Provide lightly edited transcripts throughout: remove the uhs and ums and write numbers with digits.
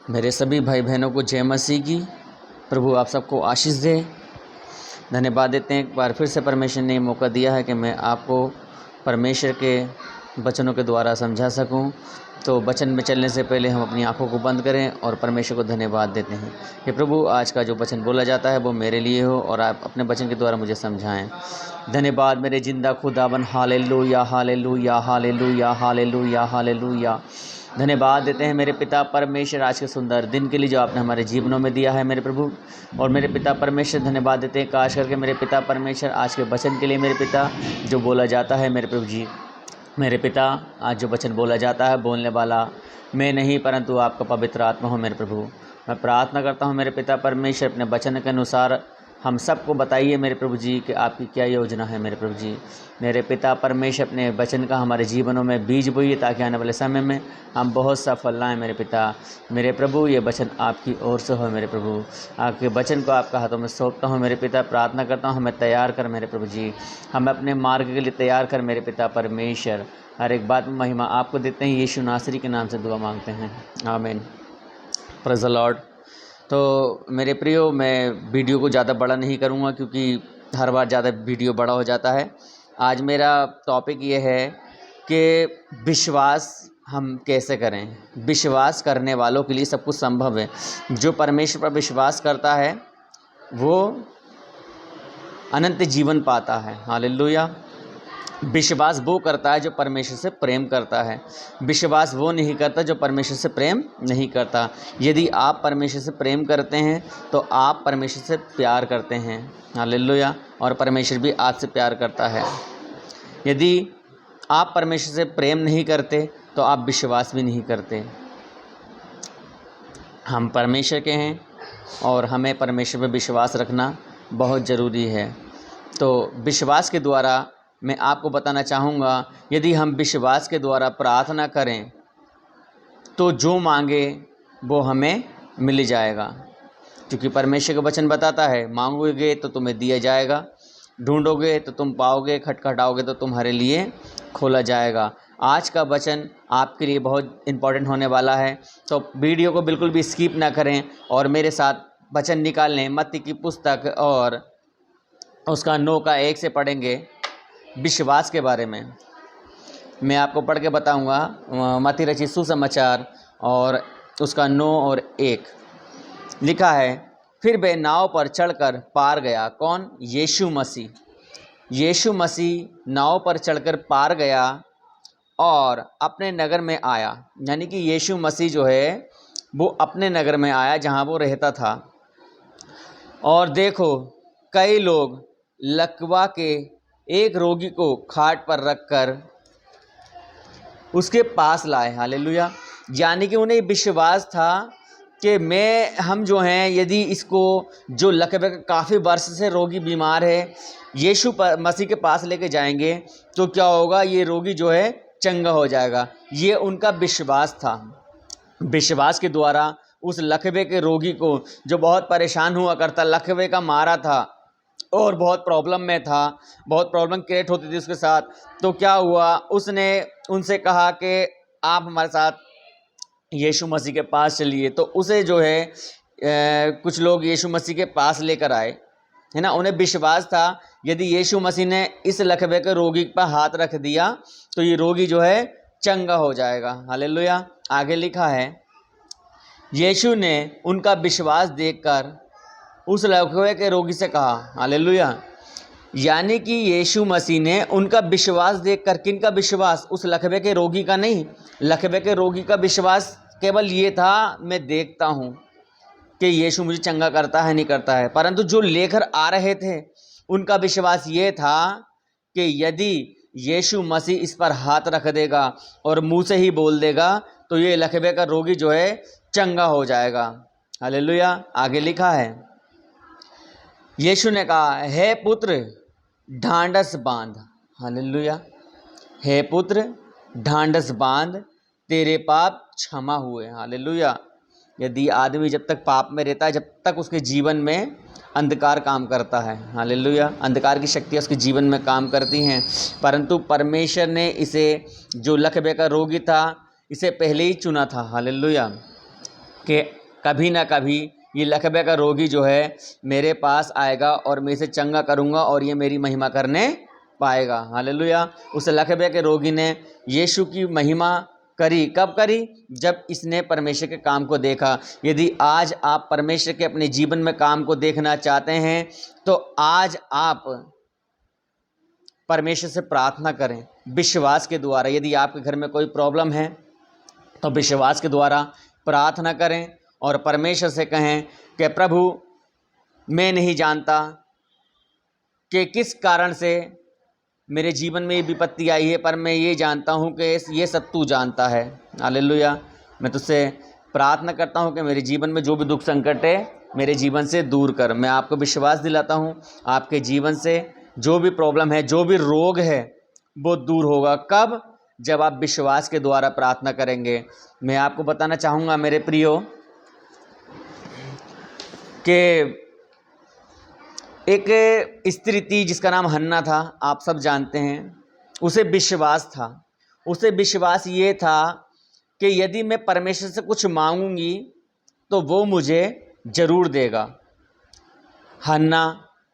मेरे सभी भाई बहनों को जय मसीह की। प्रभु आप सबको आशीष दे। धन्यवाद देते हैं एक बार फिर से परमेश्वर ने मौका दिया है कि मैं आपको परमेश्वर के वचनों के द्वारा समझा सकूं। तो वचन में चलने से पहले हम अपनी आंखों को बंद करें और परमेश्वर को धन्यवाद देते हैं कि प्रभु आज का जो वचन बोला जाता है वो मेरे लिए हो और आप अपने वचन के द्वारा मुझे समझाएं। धन्यवाद मेरे जिंदा खुदावन। Hallelujah hallelujah hallelujah hallelujah hallelujah. धन्यवाद देते हैं मेरे पिता परमेश्वर आज के सुंदर दिन के लिए जो आपने हमारे जीवनों में दिया है मेरे प्रभु। और मेरे पिता परमेश्वर धन्यवाद देते हैं खास करके मेरे पिता परमेश्वर आज के वचन के लिए मेरे पिता जो बोला जाता है मेरे प्रभु जी। मेरे पिता आज जो वचन बोला जाता है बोलने वाला मैं नहीं परंतु आपका पवित्र आत्मा हो मेरे प्रभु। मैं प्रार्थना करता हूँ मेरे पिता परमेश्वर अपने वचन के अनुसार हम सबको बताइए मेरे प्रभु जी कि आपकी क्या योजना है मेरे प्रभु जी। मेरे पिता परमेश्वर अपने वचन का हमारे जीवनों में बीज बोइए ताकि आने वाले समय में हम बहुत सफल लाएँ मेरे पिता। मेरे प्रभु ये वचन आपकी ओर से हो मेरे प्रभु। आपके वचन को आपका हाथों में सौंपता हूँ मेरे पिता। प्रार्थना करता हूँ हमें तैयार कर मेरे प्रभु जी। हमें अपने मार्ग के लिए तैयार कर मेरे पिता परमेश्वर। हर एक बात में महिमा आपको देते हैं। यीशु नासरी के नाम से दुआ मांगते हैं, आमीन। Praise the Lord. तो मेरे प्रियो, मैं वीडियो को ज़्यादा बड़ा नहीं करूँगा क्योंकि हर बार ज़्यादा वीडियो बड़ा हो जाता है। आज मेरा टॉपिक ये है कि विश्वास हम कैसे करें। विश्वास करने वालों के लिए सब कुछ संभव है। जो परमेश्वर पर विश्वास करता है वो अनंत जीवन पाता है। हालेलुया। विश्वास वो करता है जो परमेश्वर से प्रेम करता है। विश्वास वो नहीं करता जो परमेश्वर से प्रेम नहीं करता। यदि आप परमेश्वर से प्रेम करते हैं तो आप परमेश्वर से प्यार करते हैं। हालेलुया। और परमेश्वर भी आपसे प्यार करता है। यदि आप परमेश्वर से प्रेम नहीं करते तो आप विश्वास भी नहीं करते। हम परमेश्वर के हैं और हमें परमेश्वर पर विश्वास रखना बहुत ज़रूरी है। तो विश्वास के द्वारा मैं आपको बताना चाहूँगा, यदि हम विश्वास के द्वारा प्रार्थना करें तो जो मांगे वो हमें मिल जाएगा। क्योंकि परमेश्वर का वचन बताता है मांगोगे तो तुम्हें दिया जाएगा, ढूंढोगे तो तुम पाओगे, खटखटाओगे तो तुम्हारे लिए खोला जाएगा। आज का वचन आपके लिए बहुत इम्पोर्टेंट होने वाला है। तो वीडियो को बिल्कुल भी स्किप ना करें और मेरे साथ वचन निकाल लें। मत्ती की पुस्तक और उसका 9 का 1 से पढ़ेंगे। विश्वास के बारे में मैं आपको पढ़ के बताऊंगा। मत्ती रचित सुसमाचार और उसका 9 और 1 लिखा है। फिर वह नाव पर चढ़कर पार गया। कौन? यीशु मसीह। यीशु मसीह नाव पर चढ़कर पार गया और अपने नगर में आया। यानी कि यीशु मसीह जो है वो अपने नगर में आया जहाँ वो रहता था। और देखो कई लोग लकवा के एक रोगी को खाट पर रखकर उसके पास लाए। हालेलुया। यानी कि उन्हें विश्वास था कि हम जो हैं यदि इसको जो लकवे का काफ़ी वर्ष से रोगी बीमार है यीशु मसीह के पास लेके जाएंगे तो क्या होगा, ये रोगी जो है चंगा हो जाएगा। ये उनका विश्वास था। विश्वास के द्वारा उस लकवे के रोगी को जो बहुत परेशान हुआ करता, लकवे का मारा था और बहुत प्रॉब्लम में था, बहुत प्रॉब्लम क्रिएट होती थी उसके साथ, तो क्या हुआ, उसने उनसे कहा कि आप हमारे साथ यीशु मसीह के पास चलिए। तो उसे जो है कुछ लोग यीशु मसीह के पास लेकर आए, है ना। उन्हें विश्वास था यदि यीशु मसीह ने इस लकवे के रोगी पर हाथ रख दिया तो ये रोगी जो है चंगा हो जाएगा। हालेलुया। आगे लिखा है, यीशु ने उनका विश्वास देखकर उस लकवे के रोगी से कहा। हालेलुया। यानी कि यीशु मसीह ने उनका विश्वास देखकर, किनका विश्वास? उस लकवे के रोगी का नहीं। लकवे के रोगी का विश्वास केवल ये था, मैं देखता हूँ कि यीशु मुझे चंगा करता है नहीं करता है। परंतु जो लेकर आ रहे थे उनका विश्वास ये था कि यदि यीशु मसीह इस पर हाथ रख देगा और मुँह से ही बोल देगा तो ये लकवे का रोगी जो है चंगा हो जाएगा। हालेलुया। आगे लिखा है, यीशु ने कहा, हे पुत्र ढांढस बांध। हालेलुया। हे पुत्र ढांढस बांध, तेरे पाप क्षमा हुए। हालेलुया। यदि आदमी जब तक पाप में रहता है, जब तक उसके जीवन में अंधकार काम करता है, हालेलुया, अंधकार की शक्तियाँ उसके जीवन में काम करती हैं। परंतु परमेश्वर ने इसे, जो लकवे का रोगी था, इसे पहले ही चुना था। हालेलुया। कि कभी ना कभी ये लकवे का रोगी जो है मेरे पास आएगा और मैं इसे चंगा करूँगा और ये मेरी महिमा करने पाएगा। हालेलुया। उस लकवे के रोगी ने यीशु की महिमा करी। कब करी? जब इसने परमेश्वर के काम को देखा। यदि आज आप परमेश्वर के अपने जीवन में काम को देखना चाहते हैं तो आज आप परमेश्वर से प्रार्थना करें विश्वास के द्वारा। यदि आपके घर में कोई प्रॉब्लम है तो विश्वास के द्वारा प्रार्थना करें और परमेश्वर से कहें कि प्रभु, मैं नहीं जानता कि किस कारण से मेरे जीवन में ये विपत्ति आई है, पर मैं ये जानता हूँ कि ये सब तू जानता है। हालेलुया। मैं तुझसे प्रार्थना करता हूँ कि मेरे जीवन में जो भी दुख संकट है मेरे जीवन से दूर कर। मैं आपको विश्वास दिलाता हूँ आपके जीवन से जो भी प्रॉब्लम है, जो भी रोग है, वो दूर होगा। कब? जब आप विश्वास के द्वारा प्रार्थना करेंगे। मैं आपको बताना चाहूँगा मेरे प्रियो कि एक स्त्री थी जिसका नाम हन्ना था, आप सब जानते हैं। उसे विश्वास था, उसे विश्वास ये था कि यदि मैं परमेश्वर से कुछ मांगूंगी तो वो मुझे ज़रूर देगा। हन्ना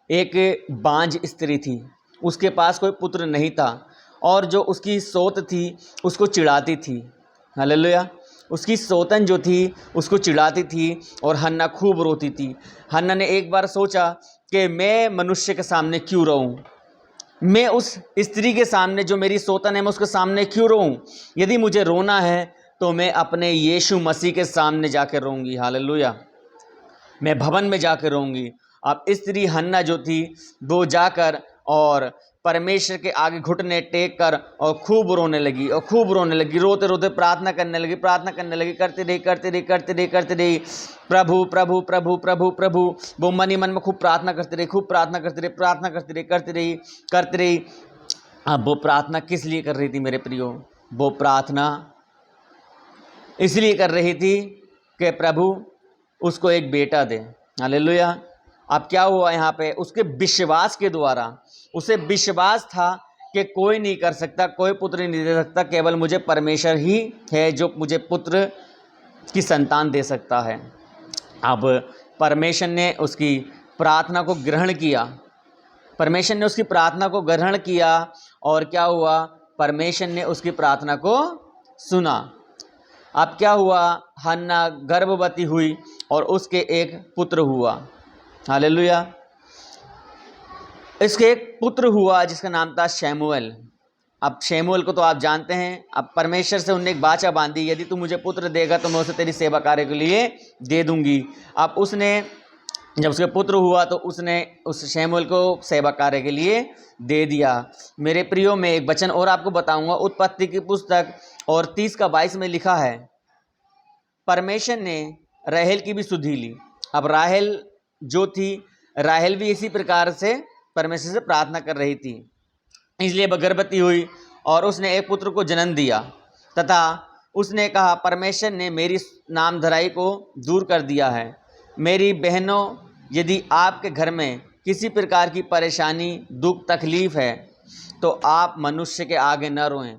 एक बांझ स्त्री थी, उसके पास कोई पुत्र नहीं था और जो उसकी सौत थी उसको चिढ़ाती थी। हालेलुया। उसकी सौतन जो थी उसको चिढ़ाती थी और हन्ना खूब रोती थी। हन्ना ने एक बार सोचा कि मैं मनुष्य के सामने क्यों रहूं, मैं उस स्त्री के सामने जो मेरी सौतन है मैं उसके सामने क्यों रोऊं। यदि मुझे रोना है तो मैं अपने यीशु मसीह के सामने जाकर रोऊंगी। हालेलुया। मैं भवन में जाकर रोऊंगी। अब स्त्री हन्ना जो थी वो जाकर और परमेश्वर के आगे घुटने टेक कर और खूब रोने लगी और खूब रोने लगी, रोते रोते प्रार्थना करने लगी, करते रही प्रभु प्रभु प्रभु प्रभु प्रभु। वो मन ही मन में खूब प्रार्थना करती रही। अब वो प्रार्थना किस लिए कर रही थी मेरे प्रियो? वो प्रार्थना इसलिए कर रही थी कि प्रभु उसको एक बेटा दे। हालेलुया। अब क्या हुआ यहाँ पे? उसके विश्वास के द्वारा, उसे विश्वास था कि कोई नहीं कर सकता, कोई पुत्र नहीं दे सकता, केवल मुझे परमेश्वर ही है जो मुझे पुत्र की संतान दे सकता है। अब परमेश्वर ने उसकी प्रार्थना को ग्रहण किया, परमेश्वर ने उसकी प्रार्थना को ग्रहण किया और क्या हुआ? परमेश्वर ने उसकी प्रार्थना को सुना। अब क्या हुआ? हन्ना गर्भवती हुई और उसके एक पुत्र हुआ। हालेलुया। इसके एक पुत्र हुआ जिसका नाम था शमूएल। अब शमूएल को तो आप जानते हैं। अब परमेश्वर से उनने एक वाचा बांधी, यदि तू मुझे पुत्र देगा तो मैं उसे तेरी सेवा कार्य के लिए दे दूंगी। अब उसने जब उसके पुत्र हुआ तो उसने उस शमूएल को सेवा कार्य के लिए दे दिया। मेरे प्रियो, में एक वचन और आपको बताऊंगा। उत्पत्ति की पुस्तक और 30:22 में लिखा है, परमेश्वर ने राहेल की भी सुधि ली। अब राहेल जो थी, राहेल भी इसी प्रकार से परमेश्वर से प्रार्थना कर रही थी, इसलिए वह गर्भवती हुई और उसने एक पुत्र को जन्म दिया। तथा उसने कहा, परमेश्वर ने मेरी नामधराई को दूर कर दिया है। मेरी बहनों, यदि आपके घर में किसी प्रकार की परेशानी, दुख, तकलीफ़ है तो आप मनुष्य के आगे न रोएं।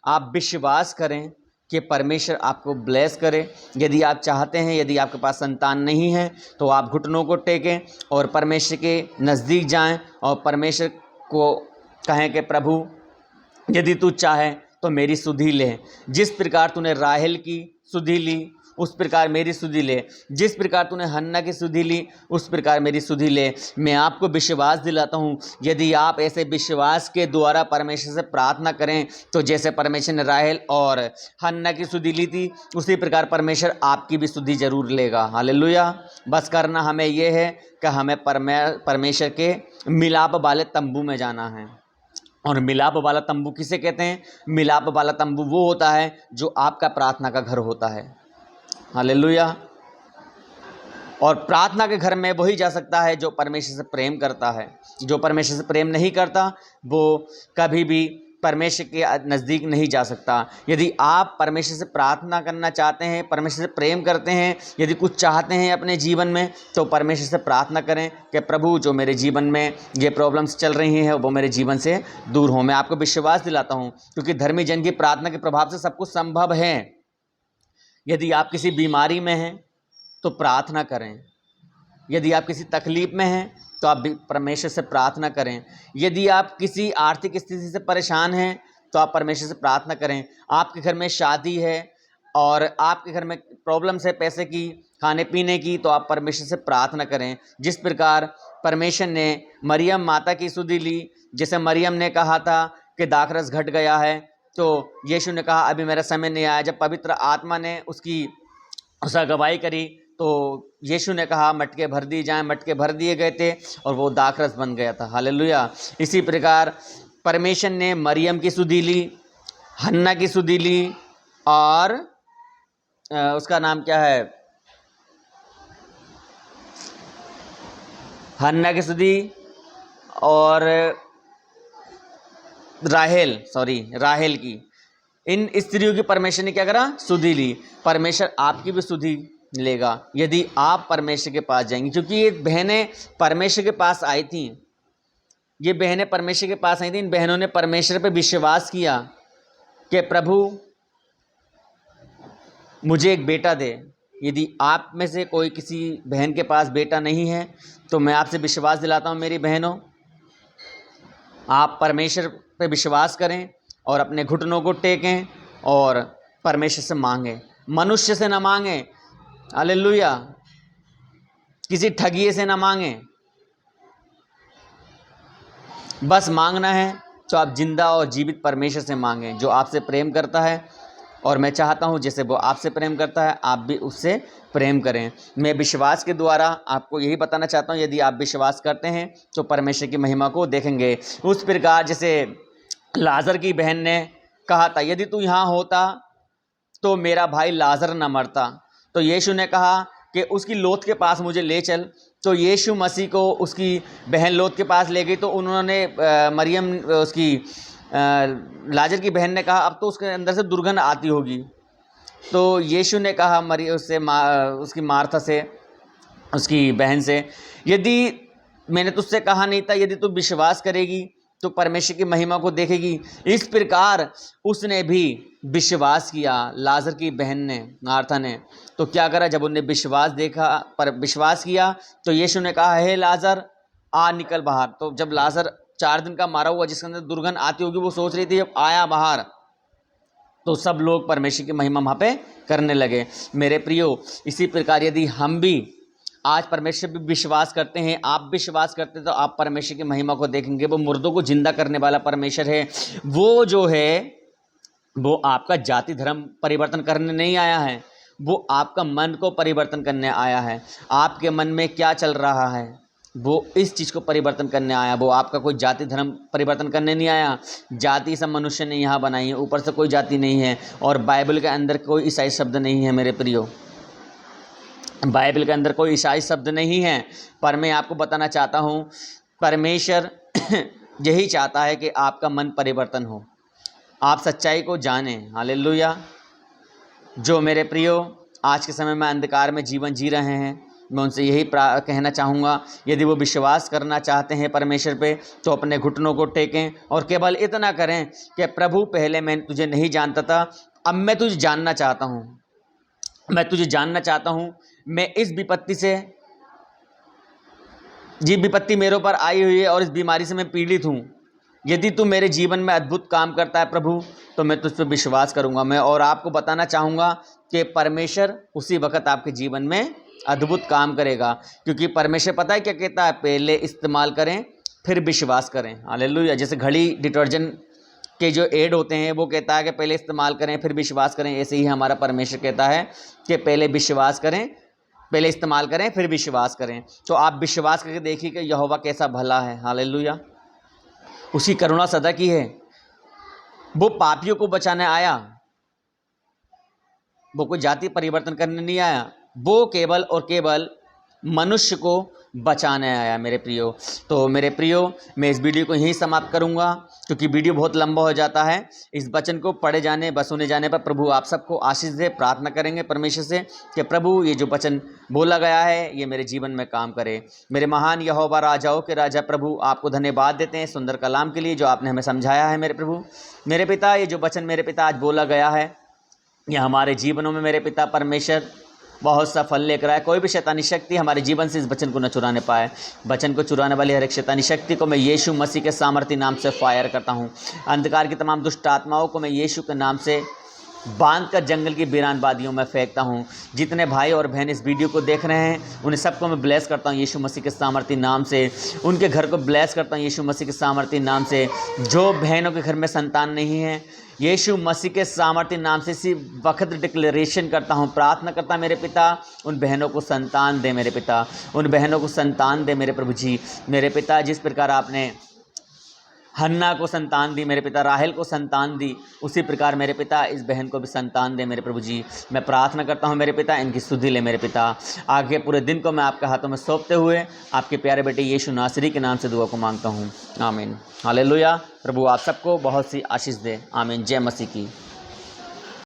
आप विश्वास करें कि परमेश्वर आपको ब्लेस करे। यदि आप चाहते हैं, यदि आपके पास संतान नहीं है तो आप घुटनों को टेकें और परमेश्वर के नज़दीक जाएं और परमेश्वर को कहें कि प्रभु, यदि तू चाहे तो मेरी सुधि ले। जिस प्रकार तूने राहेल की सुधि ली उस प्रकार मेरी सुधि ले। जिस प्रकार तूने हन्ना की सुधि ली उस प्रकार मेरी सुधि ले। मैं आपको विश्वास दिलाता हूँ, यदि आप ऐसे विश्वास के द्वारा परमेश्वर से प्रार्थना करें तो जैसे परमेश्वर ने राहेल और हन्ना की सुधि ली थी उसी प्रकार परमेश्वर आपकी भी सुधि जरूर लेगा। हालेलुया। बस करना हमें यह है कि हमें परमेश्वर के मिलाप वाले तंबू में जाना है। और मिलाप वाला तंबू किसे कहते हैं? मिलाप वाला तंबू वो होता है जो आपका प्रार्थना का घर होता है। हालेलुया। और प्रार्थना के घर में वही जा सकता है जो परमेश्वर से प्रेम करता है। जो परमेश्वर से प्रेम नहीं करता वो कभी भी परमेश्वर के नज़दीक नहीं जा सकता। यदि आप परमेश्वर से प्रार्थना करना चाहते हैं, परमेश्वर से प्रेम करते हैं, यदि कुछ चाहते हैं अपने जीवन में, तो परमेश्वर से प्रार्थना करें कि प्रभु, जो मेरे जीवन में ये प्रॉब्लम्स चल रही हैं वो मेरे जीवन से दूर हों। मैं आपको विश्वास दिलाता हूँ, क्योंकि धर्मी जन की प्रार्थना के प्रभाव से सब कुछ संभव है। यदि आप किसी बीमारी में हैं, तो प्रार्थना करें। यदि आप किसी तकलीफ में हैं तो आप परमेश्वर से प्रार्थना करें। यदि आप किसी आर्थिक स्थिति से परेशान हैं तो आप परमेश्वर से प्रार्थना करें। आपके घर में शादी है और आपके घर में प्रॉब्लम्स है पैसे की, खाने पीने की, तो आप परमेश्वर से प्रार्थना करें। जिस प्रकार परमेश्वर ने मरियम माता की सुधि ली, जैसे मरियम ने कहा था कि दाखरस घट गया है, तो यीशु ने कहा अभी मेरा समय नहीं आया। जब पवित्र आत्मा ने उसका अगुवाई करी तो यीशु ने कहा मटके भर दिए जाएं, मटके भर दिए गए थे और वो दाखरस बन गया था। हालेलुया। इसी प्रकार परमेश्वर ने मरियम की सुधि ली, हन्ना की सुधि ली, और उसका नाम क्या है, हन्ना की सुधि, और राहेल की, इन स्त्रियों की परमेश्वर ने क्या करा, सुधि ली। परमेश्वर आपकी भी सुधि लेगा यदि आप परमेश्वर के पास जाएंगे, क्योंकि ये बहनें परमेश्वर के पास आई थी। ये बहनें परमेश्वर के पास आई थी। इन बहनों ने परमेश्वर पे विश्वास किया कि प्रभु मुझे एक बेटा दे। यदि आप में से कोई किसी बहन के पास बेटा नहीं है तो मैं आपसे विश्वास दिलाता हूँ मेरी बहनों, आप परमेश्वर पे विश्वास करें और अपने घुटनों को टेकें और परमेश्वर से मांगें, मनुष्य से ना मांगें। हालेलुया। किसी ठगिए से ना मांगें। बस मांगना है तो आप जिंदा और जीवित परमेश्वर से मांगें, जो आपसे प्रेम करता है। और मैं चाहता हूं जैसे वो आपसे प्रेम करता है आप भी उससे प्रेम करें। मैं विश्वास के द्वारा आपको यही बताना चाहता हूं, यदि आप विश्वास करते हैं तो परमेश्वर की महिमा को देखेंगे। उस प्रकार जैसे लाजर की बहन ने कहा था यदि तू यहाँ होता तो मेरा भाई लाजर न मरता, तो यीशु ने कहा कि उसकी लोथ के पास मुझे ले चल। तो यीशु मसीह को उसकी बहन लोथ के पास ले गई, तो उन्होंने मरियम उसकी लाजर की बहन ने कहा अब तो उसके अंदर से दुर्गंध आती होगी। तो यीशु ने कहा उसकी मार्था से, उसकी बहन से, यदि मैंने तुझसे कहा नहीं था यदि तू विश्वास करेगी तो परमेश्वर की महिमा को देखेगी। इस प्रकार उसने भी विश्वास किया, लाजर की बहन ने, मार्था ने। तो क्या करा, जब उन्हें विश्वास किया तो यीशु ने कहा हे लाजर आ निकल बाहर। तो जब लाजर 4 दिन का मारा हुआ जिसके अंदर दुर्गंध आती होगी, वो सोच रही थी जब आया बाहर, तो सब लोग परमेश्वर की महिमा वहाँ पे करने लगे। मेरे प्रियो, इसी प्रकार यदि हम भी आज परमेश्वर पे विश्वास करते हैं, आप विश्वास करते हैं, तो आप परमेश्वर की महिमा को देखेंगे। वो मुर्दों को जिंदा करने वाला परमेश्वर है। वो जो है वो आपका जाति धर्म परिवर्तन करने नहीं आया है, वो आपका मन को परिवर्तन करने आया है। आपके मन में क्या चल रहा है वो इस चीज़ को परिवर्तन करने आया। वो आपका कोई जाति धर्म परिवर्तन करने नहीं आया। जाति सब मनुष्य ने यहाँ बनाई है, ऊपर से कोई जाति नहीं है। और बाइबल के अंदर कोई ईसाई शब्द नहीं है मेरे प्रियो, बाइबल के अंदर कोई ईसाई शब्द नहीं है। पर मैं आपको बताना चाहता हूँ परमेश्वर यही चाहता है कि आपका मन परिवर्तन हो, आप सच्चाई को जानें। हालेलुया। जो मेरे प्रियो आज के समय में अंधकार में जीवन जी रहे हैं, मैं उनसे यही कहना चाहूँगा, यदि वो विश्वास करना चाहते हैं परमेश्वर पे तो अपने घुटनों को टेकें और केवल इतना करें कि प्रभु पहले मैं तुझे नहीं जानता था, अब मैं तुझे जानना चाहता हूँ, मैं तुझे जानना चाहता हूँ। मैं इस विपत्ति से, ये विपत्ति मेरे ऊपर आई हुई है और इस बीमारी से मैं पीड़ित हूँ। यदि तू मेरे जीवन में अद्भुत काम करता है प्रभु, तो मैं तुझ पर विश्वास करूँगा। मैं और आपको बताना चाहूँगा कि परमेश्वर उसी वक्त आपके जीवन में अद्भुत काम करेगा, क्योंकि परमेश्वर पता है क्या कहता है, पहले इस्तेमाल करें फिर विश्वास करें। हालेलुया। जैसे घड़ी डिटर्जेंट के जो एड होते हैं वो कहता है कि पहले इस्तेमाल करें फिर विश्वास करें, ऐसे ही हमारा परमेश्वर कहता है कि पहले विश्वास करें, पहले इस्तेमाल करें फिर विश्वास करें। तो आप विश्वास करके देखिए कि यहोवा कैसा भला है। हालेलुया। उसकी करुणा सदा की है। वो पापियों को बचाने आया, वो कोई जाति परिवर्तन करने नहीं आया, वो केवल और केवल मनुष्य को बचाने आया मेरे प्रियो। तो मेरे प्रियो, मैं इस वीडियो को यहीं समाप्त करूंगा क्योंकि वीडियो बहुत लंबा हो जाता है। इस वचन को पढ़े जाने व सुने जाने पर प्रभु आप सबको आशीष दे। प्रार्थना करेंगे परमेश्वर से कि प्रभु ये जो वचन बोला गया है ये मेरे जीवन में काम करे। मेरे महान यहोवा राजाओं के राजा प्रभु आपको धन्यवाद देते हैं सुंदर कलाम के लिए जो आपने हमें समझाया है मेरे प्रभु। मेरे पिता, ये जो वचन मेरे पिता आज बोला गया है ये हमारे जीवनों में मेरे पिता परमेश्वर बहुत सा फल लेकर आए। कोई भी शैतानी शक्ति हमारे जीवन से इस वचन को न चुराने पाए। वचन को चुराने वाली हर एक शैतानी शक्ति को मैं यीशु मसीह के सामर्थ्य नाम से फायर करता हूँ। अंधकार की तमाम दुष्ट आत्माओं को मैं यीशु के नाम से बांध कर जंगल की वीरान वादियों में फेंकता हूँ। जितने भाई और बहन इस वीडियो को देख रहे हैं उन्हें सबको मैं ब्लेस करता हूँ यीशु मसीह के सामर्थ्य नाम से। उनके घर को ब्लेस करता हूँ यीशु मसीह के सामर्थ्य नाम से। जो बहनों के घर में संतान नहीं है, यीशु मसीह के सामर्थ्य नाम से इसी वक्त डिक्लेरेशन करता हूँ, प्रार्थना करता मेरे पिता, उन बहनों को संतान दे मेरे पिता, उन बहनों को संतान दे मेरे प्रभु जी। मेरे पिता, जिस प्रकार आपने हन्ना को संतान दी मेरे पिता, राहेल को संतान दी, उसी प्रकार मेरे पिता इस बहन को भी संतान दे मेरे प्रभु जी। मैं प्रार्थना करता हूँ मेरे पिता, इनकी सुधि ले मेरे पिता। आगे पूरे दिन को मैं आपके हाथों में सौंपते हुए आपके प्यारे बेटे यीशु नासरी के नाम से दुआ को मांगता हूँ। आमीन, हालेलुया। प्रभु आप सबको बहुत सी आशीष दे। आमीन। जय मसीह की।